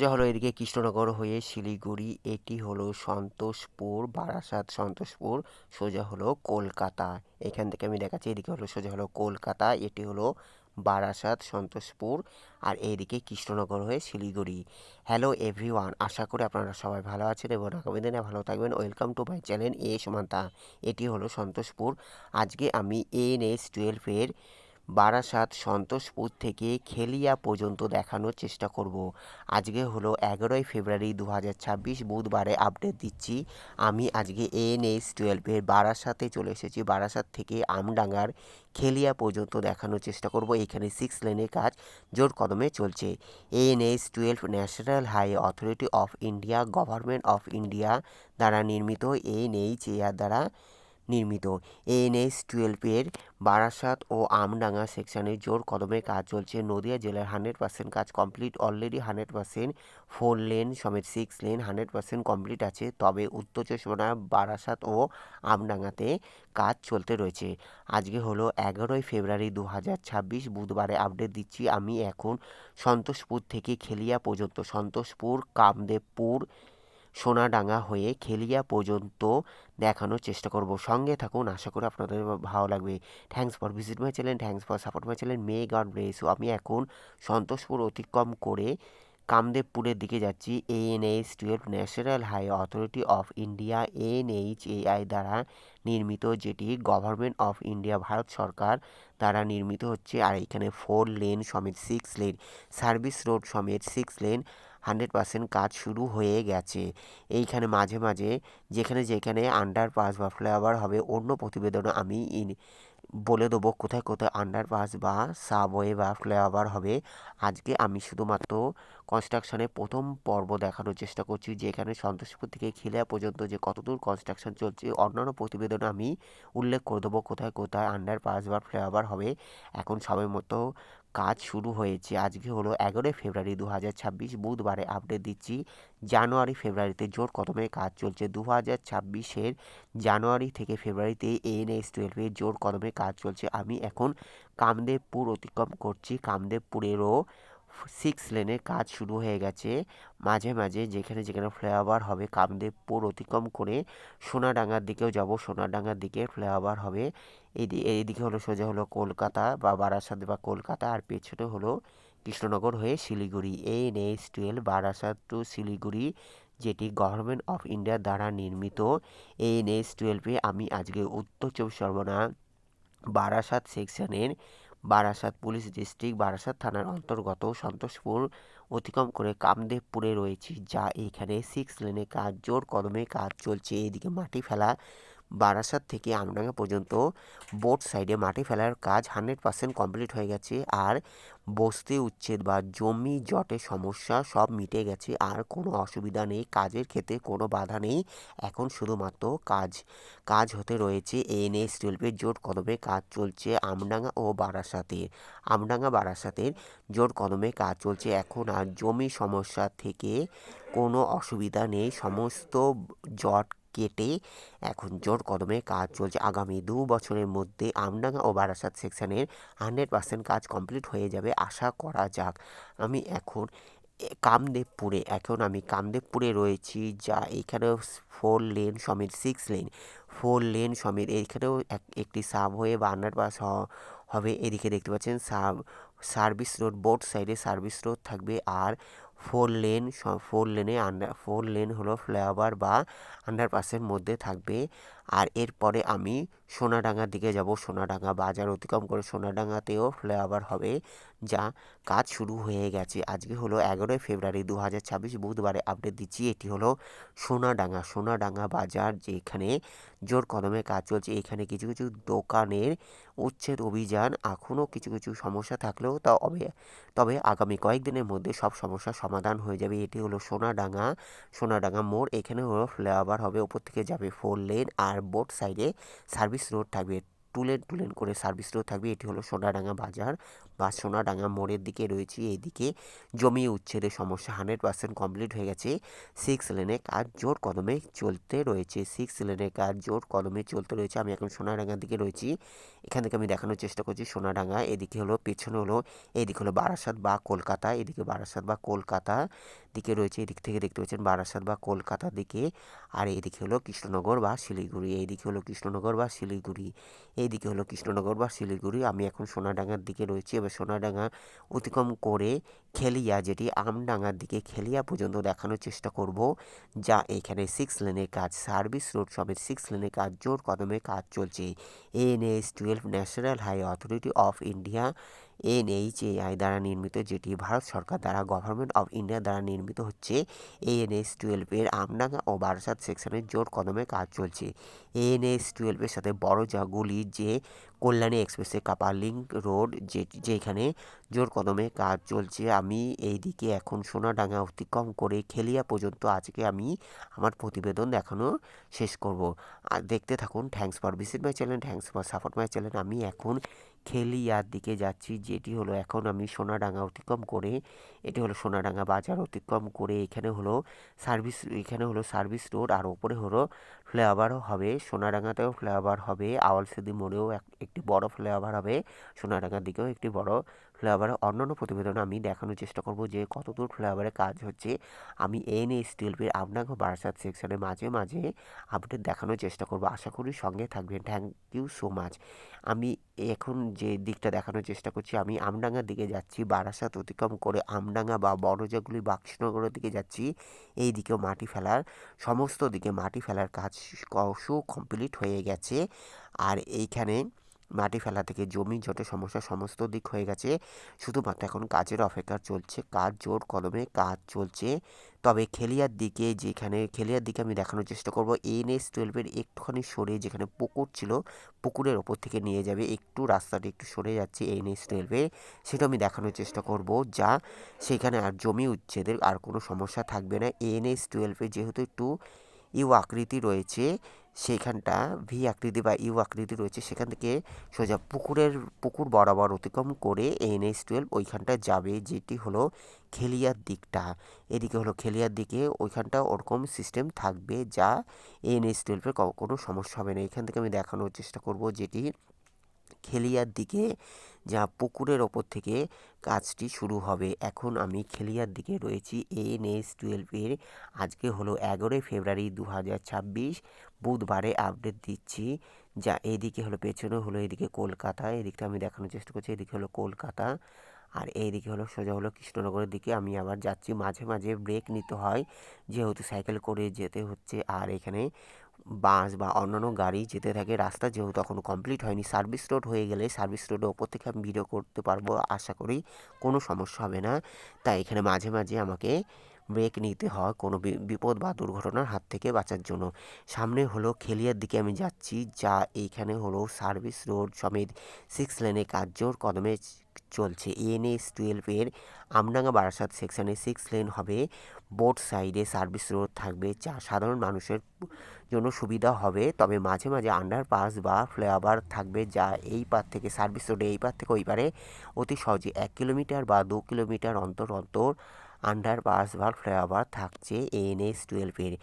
সোজা হলো এদিকে কৃষ্ণনগর হয়ে শিলিগুড়ি, এটি হলো সন্তোষপুর, বারাসাত সন্তোষপুর, সোজা হলো কলকাতা। এখান থেকে আমি দেখাচ্ছি, এদিকে হলো সোজা হলো কলকাতা, এটি হলো বারাসাত সন্তোষপুর, আর এইদিকে কৃষ্ণনগর হয়ে শিলিগুড়ি। হ্যালো এভরিওয়ান, আশা করি আপনারা সবাই ভালো আছেন এবং আগামী দিনে ভালো থাকবেন। ওয়েলকাম টু মাই চ্যানেল এ সমান্তা। এটি হলো সন্তোষপুর। আজকে আমি NH-12 বারাসাত সন্তোষপুর থেকে খেলিয়া পর্যন্ত দেখানোর চেষ্টা করব। আজকে হলো 11ই ফেব্রুয়ারি 2026, বুধবারে আপডেট দিচ্ছি। আমি আজকে NH-12 বারাসাতে চলে এসেছি। বারাসাত থেকে আমডাঙ্গার খেলিয়া পর্যন্ত দেখানোর চেষ্টা করব। এখানে 6 লেনের কাজ জোর কদমে চলছে। NH-12 National Highway Authority of India, government of India দ্বারা নির্মিত, NHAI দ্বারা নির্মিত। NH-12 বারাসাত ও আমডাঙ্গা সেকশনে জোর কদমে কাজ চলছে। নদিয়া জেলার 100% কাজ কমপ্লিট অলরেডি। 100% 4 লেন সমেত 6 লেন 100% কমপ্লিট আছে। তবে উত্তর চব্বিশ পরগনা বারাসাত ও আমডাঙ্গাতে কাজ চলতে রয়েছে। আজকে হলো 11ই ফেব্রুয়ারি 2026, বুধবারে আপডেট দিচ্ছি। আমি এখন সন্তোষপুর থেকে খেলিয়া পর্যন্ত, সন্তোষপুর, কামদেবপুর, সোনাডাঙ্গা হয়ে খেলিয়া পর্যন্ত দেখানোর চেষ্টা করব। সঙ্গে থাকুন, আশা করি আপনাদের ভালো লাগবে। Thanks for visit my channel, thanks for support my channel, may God bless you. আমি এখন সন্তোষপুর অতিক্রম করে কামদেবপুরের দিকে যাচ্ছি। NH-12 National Highway Authority of India, NHAI দ্বারা নির্মিত, যেটি গভর্নমেন্ট অফ ইন্ডিয়া, ভারত সরকার দ্বারা নির্মিত হচ্ছে। আর এখানে 4 লেন সমেত 6 লেন সার্ভিস রোড সমেত 6 লেন 100% কাজ শুরু হয়ে গেছে। এইখানে মাঝে মাঝে যেখানে যেখানে আন্ডারপাস বা ফ্লাইওভার হবে, অন্য প্রতিবেদনে আমি বলে দেবো কোথায় কোথায় আন্ডারপাস বা সাবওয়ে বা ফ্লাইওভার হবে। আজকে আমি শুধুমাত্র কনস্ট্রাকশনের প্রথম পর্ব দেখানোর চেষ্টা করছি, যে এখানে সন্তোষপুর থেকে খিলিয়া পর্যন্ত যে কতদূর কনস্ট্রাকশন চলছে। অন্যান্য প্রতিবেদনে আমি উল্লেখ করে দেবো কোথায় কোথায় আন্ডারপাস বা ফ্লাইওভার হবে। এখন সবের মতো কাজ শুরু হয়েছে। আজকে হলো 11ই ফেব্রুয়ারি 2026, বুধবারে আপডেট দিচ্ছি। জানুয়ারি ফেব্রুয়ারিতে জোর কদমে কাজ চলছে। 2026-এর জানুয়ারি থেকে ফেব্রুয়ারিতে NH-12 জোর কদমে কাজ চলছে। আমি এখন কামদেবপুর অতিক্রম করছি। কামদেবপুরেরও 6 লেনের কাজ শুরু হয়ে গেছে। মাঝে মাঝে যেখানে যেখানে ফ্লাইওভার হবে, কামদেবপুর অতিক্রম করে সোনাডাঙ্গার দিকেও যাব। সোনাডাঙ্গার দিকে ফ্লাইওভার হবে। এইদিকে হলো সোজা হলো কলকাতা বা বারাসাত বা কলকাতা, আর পেছনে হলো কৃষ্ণনগর হয়ে শিলিগুড়ি। NH-12 বারাসাত টু শিলিগুড়ি, যেটি গভর্নমেন্ট অফ ইন্ডিয়া দ্বারা নির্মিত। NH-12 আমি আজকে উত্তর চব্বিশ পরগনা বারাসাত সেকশনের, বারাসাত পুলিশ ডিস্ট্রিক্ট, বারাসাত থানার অন্তর্গত সন্তোষপুর অতিক্রম করে কামদেবপুরে রয়েছি, যা এখানে 6 লেনে কাজ জোর কদমে কাজ চলছে। এদিকে মাটি ফেলা, বারাসাত থেকে আমডাঙ্গা পর্যন্ত বোট সাইডে মাটি ফেলার কাজ 100% কমপ্লিট হয়ে গেছে। আর বস্তি উচ্ছেদ বা জমি জটের সমস্যা সব মিটে গেছে। আর কোনো অসুবিধা নেই, কাজের ক্ষেত্রে কোনো বাধা নেই। এখন শুধুমাত্র কাজ হতে রয়েছে। NH-12 জোর কদমে কাজ চলছে আমডাঙ্গা ও বারাসাতের। আমডাঙ্গা বারাসাতের জোর কদমে কাজ চলছে। এখন আর জমি সমস্যা থেকে কোনো অসুবিধা নেই, সমস্ত জট কেটে এখন জোর কদমে কাজ চলছে। আগামী 2 বছরের মধ্যে আমডাঙ্গা ও বারাসাত সেকশনের 100% কাজ কমপ্লিট হয়ে যাবে, আশা করা যাক। আমি এখন কামদেবপুরে রয়েছি, যা এখানেও 4 লেন সমেত 6 লেন 4 লেন সমেত। এইখানেও একটি সাবওয়ে বা আন্ডারপাস হবে। এদিকে দেখতে পাচ্ছেন সার্ভিস রোড, বোট সাইডে সার্ভিস রোড থাকবে। আর 4 লেন হলো ফ্লাইওভার বা আন্ডারপাসের মধ্যে থাকবে। আর এরপরে আমি সোনাডাঙ্গার দিকে যাব। সোনাডাঙ্গা বাজার অতিক্রম করে সোনাডাঙ্গাতেও ফ্লাইওভার হবে, যা কাজ শুরু হয়ে গেছে। আজকে হলো 11ই ফেব্রুয়ারি 2026, বুধবারে আপডেট দিচ্ছি। এটি হলো সোনাডাঙ্গা বাজার, যেখানে জোর কদমে কাজ চলছে। এখানে কিছু কিছু দোকানের উচ্ছেদ অভিযান, এখনও কিছু কিছু সমস্যা থাকলেও তবে আগামী কয়েকদিনের মধ্যে সব সমস্যার সমাধান হয়ে যাবে। এটি হলো সোনাডাঙ্গা মোড়। এখানে হলো ফ্লাইওভার হবে, ওপর থেকে যাবে 4 লেন, আর বোট সাইডে সার্ভিস রোড থাকবে। টু লেন করে সার্ভিস রোড থাকবে। এটি হলো সোনাডাঙ্গা বাজার। বা সোনাডাঙ্গা মোড়ের দিকে রয়েছি। এইদিকে জমি উচ্ছেদের সমস্যা 100% কমপ্লিট হয়ে গেছে। 6 লেনে কাজ জোর কদমে চলতে রয়েছে। 6 লেনে কাজ জোর কদমে চলতে রয়েছে। আমি এখন সোনাডাঙ্গার দিকে রয়েছি। এখান থেকে আমি দেখানোর চেষ্টা করছি সোনাডাঙ্গা। এদিকে হলো পেছনে হলো এইদিকে হলো বারাসাত বা কলকাতা। এদিকে বারাসাত বা কলকাতা দিকে রয়েছে। এদিক থেকে দেখতে পাচ্ছেন বারাসাত বা কলকাতার দিকে। আর এইদিকে হলো কৃষ্ণনগর বা শিলিগুড়ি। এইদিকে হলো কৃষ্ণনগর বা শিলিগুড়ি। এইদিকে হলো কৃষ্ণনগর বা শিলিগুড়ি। আমি এখন সোনাডাঙ্গার দিকে রয়েছি। এবার সোনাডাঙ্গা অতিক্রম করে খেলিয়া, যেটি আমডাঙ্গার দিকে খেলিয়া পর্যন্ত দেখানোর চেষ্টা করব, যা এখানে 6 লেনের কাজ, সার্ভিস রোড সমেত 6 লেনের কাজ জোর কদমে কাজ চলছে। NH-12 National Highway Authority of India NHAI দ্বারা নির্মিত, যেটি ভারত সরকার দ্বারা গভর্নমেন্ট অফ ইন্ডিয়া দ্বারা নির্মিত হচ্ছে। NH-12 এর আমডাঙ্গা ও বারাসাত সেকশনের জোর কদমে কাজ চলছে। NH-12 এর সাথে বড় জাগুলি যে কল্যাণী এক্সপ্রেসে কাপার লিঙ্ক রোড, যেখানে জোর কদমে কাজ চলছে। আমি এইদিকে এখন সোনাডাঙ্গা অতিক্রম করে খেলিয়া পর্যন্ত আজকে আমি আমার প্রতিবেদন দেখানো শেষ করব। আর দেখতে থাকুন। Thanks for visit my channel, thanks for support my channel. আমি এখন খেলিয়ার দিকে যাচ্ছি, যেটি হলো এখন আমি সোনাডাঙ্গা অতিক্রম করে, এটি হলো সোনাডাঙ্গা বাজার অতিক্রম করে এখানে হলো সার্ভিস রোড, আর ওপরে হলো ফ্লাইওভারও হবে। সোনাডাঙ্গাতেও ফ্লাইওভার হবে, আওয়ালসিদি মোড়েও একটি বড় ফ্লাইওভার হবে, সোনাডাঙ্গার দিকেও একটি বড় ফ্লাইওভার। অন্যান্য প্রতিবেদনে আমি দেখানোর চেষ্টা করব যে কতদূর ফ্লাইওভারে কাজ হচ্ছে। আমি NH-12 এর আমডাঙ্গা বারাসাত সেকশনে মাঝে মাঝে আপডেট দেখানোর চেষ্টা করব। আশা করি সঙ্গে থাকবেন। Thank you so much. আমি এখন যে দিকটা দেখানোর চেষ্টা করছি, আমি আমডাঙ্গার দিকে যাচ্ছি, বারাসাত অতিক্রম করে আমডাঙ্গা বা বড়জাগুলি বা কৃষ্ণনগরের দিকে যাচ্ছি। এই দিকেও সমস্ত দিকে মাটি ফেলার কাজ কমপ্লিট হয়ে গেছে। আর এইখানে মাটি ফেলা থেকে জমি যত সমস্যা সমস্ত দিক হয়ে গেছে। শুধুমাত্র এখন কাজের অপেক্ষা চলছে। কাজ জোর কদমে কাজ চলছে। তবে খেলিয়ার দিকে আমি দেখানোর চেষ্টা করব। NH-12 এর একটুখানি সরে যেখানে পুকুর ছিল, পুকুরের ওপর থেকে নিয়ে যাবে একটু, রাস্তাটি একটু সরে যাচ্ছে NH-12 এ, সেটা আমি দেখানোর চেষ্টা করব, যা সেখানে আর জমি উচ্ছেদের আর কোনো সমস্যা থাকবে না। NH-12 এ যেহেতু একটু ইউ আকৃতি রয়েছে, সেইখানটা ভি আকৃতি বা ইউ আকৃতি রয়েছে, সেখান থেকে সোজা পুকুর বরাবর অতিক্রম করে NH-12 ওইখানটা যাবে, যেটি হলো খেলিয়ার দিকটা। এদিকে হলো খেলিয়ার দিকে, ওইখানটা ওরকম সিস্টেম থাকবে, যা NH-12 এর কোনো সমস্যা হবে না। এখান থেকে আমি দেখানোর চেষ্টা করব যেটি খেলিয়ার দিকে, যা পুকুরের ওপর থেকে কাজটি শুরু হবে। এখন আমি খেলিয়ার দিকে রয়েছি। NH-12 এর আজকে হলো 11 ফেব্রুয়ারি 2026, বুধবারে আপডেট দিচ্ছি। যা এইদিকে হলো পেছনে হলো এদিকে কলকাতা, এদিকটা আমি দেখানোর চেষ্টা করছি, এদিকে হলো কলকাতা, আর এইদিকে হলো সোজা হলো কৃষ্ণনগরের দিকে আমি আবার যাচ্ছি। মাঝে মাঝে ব্রেক নিতে হয়, যেহেতু সাইকেল করে যেতে হচ্ছে। আর এখানে বাস বা অন্যান্য গাড়ি যেতে থাকে। রাস্তা যেহেতু এখনও কমপ্লিট হয়নি, সার্ভিস রোড হয়ে গেলে সার্ভিস রোডের ওপর থেকে আমি ভিডিও করতে পারবো, আশা করি কোনো সমস্যা হবে না। তাই এখানে মাঝে মাঝে আমাকে ব্রেক নিতে হয় কোনো বিপদ বা দুর্ঘটনার হাত থেকে বাঁচার জন্য। সামনে হলো খেলিয়ার দিকে আমি যাচ্ছি, যা এইখানে হলো সার্ভিস রোড সমেত 6 লেনে কাজ জোর কদমে চলছে। NH-12 এর আমডাঙ্গা বারাসাত সেকশনে 6 লেন হবে। বোথ সাইডে সার্ভিস রোড থাকবে, যা সাধারণ মানুষের জন্য সুবিধা হবে। তবে মাঝে মাঝে আন্ডারপাস বা ফ্লাইওভার থাকবে, যা এই পার থেকে সার্ভিস রোডে এই পার থেকে ওই পারে অতি সহজে 1 কিলোমিটার বা 2 কিলোমিটার অন্তর অন্তর আন্ডারপাস বা ফ্লাইওভার থাকছে। NH-12 এর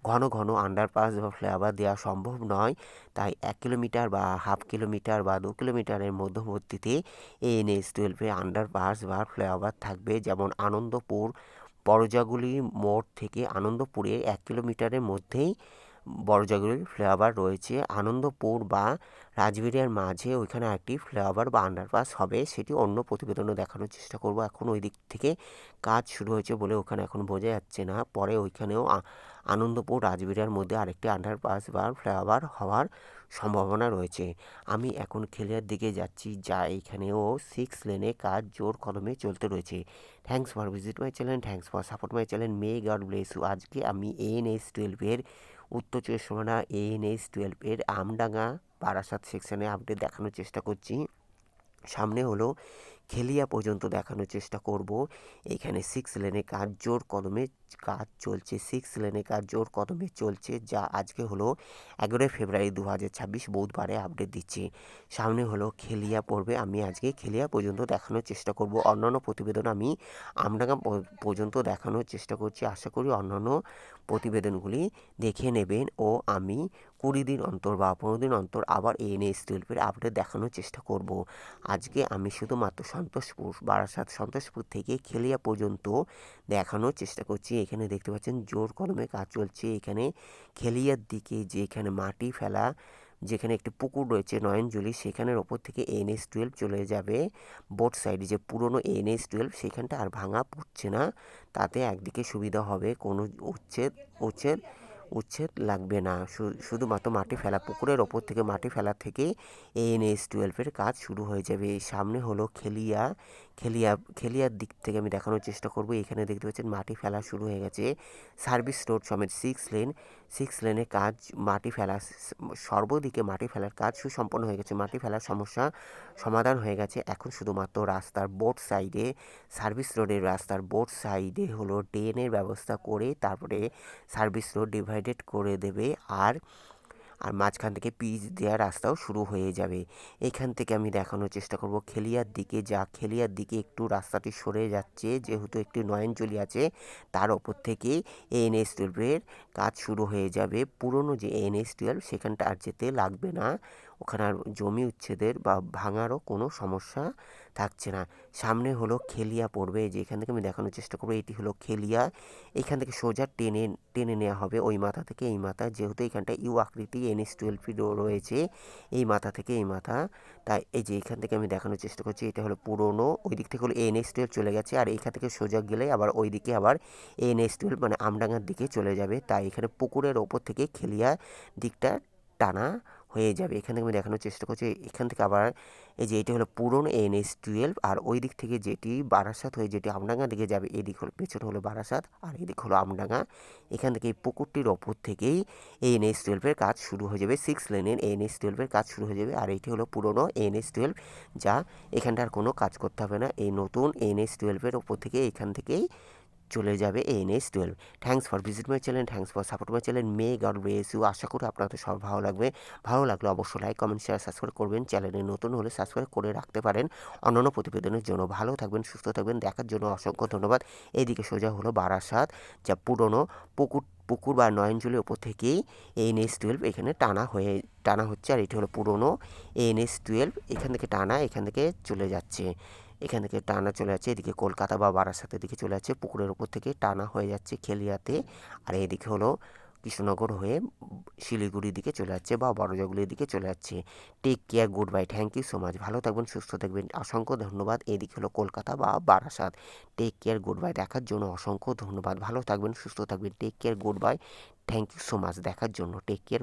ঘন ঘন আন্ডারপাস বা ফ্লাইওভার দেওয়া সম্ভব নয়, তাই 1 কিলোমিটার বা হাফ কিলোমিটার বা 2 কিলোমিটারের মধ্যবর্তীতে NH-12 এ আন্ডারপাস বা ফ্লাইওভার থাকবে। যেমন আনন্দপুর বড়জাগুলি মোড় থেকে আনন্দপুরে 1 কিলোমিটারের মধ্যেই বড়জাগুলির ফ্লাইওভার রয়েছে। আনন্দপুর বা রাজবাড়িয়ার মাঝে ওইখানে একটি ফ্লাইওভার বা আন্ডারপাস হবে, সেটি অন্য প্রতিবেদনে দেখানোর চেষ্টা করব। এখন ওই দিক থেকে কাজ শুরু হয়েছে বলে ওখানে এখন বোঝা যাচ্ছে না। পরে ওইখানেও আনন্দপুর রাজবাড়িয়ার মধ্যে আরেকটি আন্ডারপাস বা ফ্লাইওভার হওয়ার সম্ভাবনা রয়েছে। আমি এখন খেলিয়ার দিকে যাচ্ছি, যা এইখানেও 6 লেনে কাজ জোর কদমে চলতে রয়েছে। Thanks for visit my channel, thanks for support my channel, may God bless you. আজকে আমি NH-12 এর উত্তর চব্বিশ পরগনা NH-12 এর আমডাঙ্গা বারাসাত সেকশনে আপডেট দেখানোর চেষ্টা করছি। সামনে হলো খেলিয়া পর্যন্ত দেখানোর চেষ্টা করব। এখানে 6 লেনে কাজ জোর কদমে কাজ চলছে, 6 লেনে কাজ জোর কদমে চলছে, যা আজকে হলো 11 ফেব্রুয়ারি 2026 বুধবারে আপডেট দিচ্ছি। সামনে হলো খেলিয়া পড়বে, আমি আজকে খেলিয়া পর্যন্ত দেখানোর চেষ্টা করব। অন্যান্য প্রতিবেদন আমি আমডাঙ্গা পর্যন্ত দেখানোর চেষ্টা করছি। আশা করি অন্যান্য প্রতিবেদনগুলি দেখে নেবেন ও আমি 20 দিন অন্তর বা 15 দিন অন্তর আবার NS12-এর আপডেট দেখানোর চেষ্টা করব। আজকে আমি শুধুমাত্র সন্তোষপুর, বারাসাত সন্তোষপুর থেকে খেলিয়া পর্যন্ত দেখানোর চেষ্টা করছি। এখানে দেখতে পাচ্ছেন জোর কদমে কাজ চলছে। এখানে খেলিয়ার দিকে যেখানে মাটি ফেলা, যেখানে একটি পুকুর রয়েছে নয়নজলি, সেখানের ওপর থেকে NS12 চলে যাবে বোট সাইডে। যে পুরনো NS12 সেখানটা আর ভাঙা পড়ছে না, তাতে একদিকে সুবিধা হবে, কোনো উচ্ছেদ উচ্ছেদ উচ্ছেদ লাগবে না। শুধুমাত্র মাটি ফেলা, পুকুরের ওপর থেকে মাটি ফেলা থেকে NS12-এর কাজ শুরু হয়ে যাবে। সামনে হলো খেলিয়ার দিক থেকে আমি দেখানোর চেষ্টা করব। এখানে দেখতে পাচ্ছেন মাটি ফেলা শুরু হয়ে গেছে। সার্ভিস রোড সমেত 6 লেনে কাজ, মাটি ফেলা, সর্বদিকে মাটি ফেলার কাজ সুসম্পন্ন হয়ে গেছে। মাটি ফেলার সমস্যা সমাধান হয়ে গেছে। এখন শুধুমাত্র রাস্তার বোট সাইডে, সার্ভিস রোডের রাস্তার বোট সাইডে হলো ড্রেনের ব্যবস্থা করে তারপরে সার্ভিস রোড ডিভাইডেড করে দেবে, আর মাঝখান থেকে পিচ দেওয়ার রাস্তাও শুরু হয়ে যাবে। এখান থেকে আমি দেখানোর চেষ্টা করব খেলিয়ার দিকে। খেলিয়ার দিকে একটু রাস্তাটি সরে যাচ্ছে, যেহেতু একটি নয়নজলি আছে, তার ওপর থেকে NS12-এর কাজ শুরু হয়ে যাবে। পুরনো যে NS12 সেখানটা আর যেতে লাগবে না, ওখানে আর জমি উচ্ছেদের বা ভাঙারও কোনো সমস্যা থাকছে না। সামনে হলো খেলিয়া পড়বে, যে এখান থেকে আমি দেখানোর চেষ্টা করবো। এটি হলো খেলিয়া। এখান থেকে সোজা টেনে টেনে নেওয়া হবে ওই মাথা থেকে এই মাথা, যেহেতু এখানটা ইউ আকৃতি NS12 রয়েছে এই মাথা থেকে এই মাথা, তাই এই যে এখান থেকে আমি দেখানোর চেষ্টা করছি। এটা হলো পুরনো, ওই দিক থেকে হলো NS12 চলে গেছে, আর এখান থেকে সোজা গেলে আবার ওই দিকে আবার NS12 মানে আমডাঙ্গার দিকে চলে যাবে। তাই এখানে পুকুরের ওপর থেকে খেলিয়া দিকটা টানা হয়ে যাবে। এখান থেকে আমি দেখানোর চেষ্টা করছি। এখান থেকে আবার এই যে এটা হলো পুরনো NS12, আর ওই দিক থেকে যেটি বারাসাত হয়ে যেটি আমডাঙ্গা দিকে যাবে, এদিক হলো পেছনে হলো বারাসাত আর এদিক হলো আমডাঙ্গা। এখান থেকে এই পুকুরটির ওপর থেকেই NS12-এর কাজ শুরু হয়ে যাবে। 6 লেনের NS12-এর কাজ শুরু হয়ে যাবে, আর এটি হলো পুরনো NS12, যা এখানটার কোনো কাজ করতে হবে না। এই নতুন NS12-এর ওপর থেকে এখান থেকেই চলে যাবে NS12। Thanks for visit my channel, thanks for support my channel. May God bless you. আশা করি আপনাদের সব ভালো লাগবে। ভালো লাগলে অবশ্যই লাইক, কমেন্ট, শেয়ার, সাবস্ক্রাইব করবেন। চ্যানেলে নতুন হলে সাবস্ক্রাইব করে রাখতে পারেন অন্যান্য প্রতিবেদনের জন্য। ভালো থাকবেন, সুস্থ থাকবেন, দেখার জন্য অসংখ্য ধন্যবাদ। এইদিকে সোজা হলো বারাসাত, যা পুরনো পুকুর বা নয়নজলির ওপর থেকেই NS12 এখানে টানা হচ্ছে, আর এটি হলো পুরনো NS12। এখান থেকে টানা এখান থেকে চলে যাচ্ছে, এখান থেকে টানা চলে যাচ্ছে এদিকে কলকাতা বা বারাসাতের দিকে চলে যাচ্ছে, পুকুরের ওপর থেকে টানা হয়ে যাচ্ছে খেলিয়াতে। আর এদিকে হলো কৃষ্ণনগর হয়ে শিলিগুড়ির দিকে চলে যাচ্ছে বা বড়জগুলির দিকে চলে যাচ্ছে। Take care, goodbye, thank you so much. ভালো থাকবেন, সুস্থ থাকবেন, অসংখ্য ধন্যবাদ। এদিকে হলো কলকাতা বা Barasat. Take care, goodbye, দেখার জন্য অসংখ্য ধন্যবাদ। ভালো থাকবেন, সুস্থ থাকবেন, take care, goodbye, thank you so much দেখার জন্য। Take care.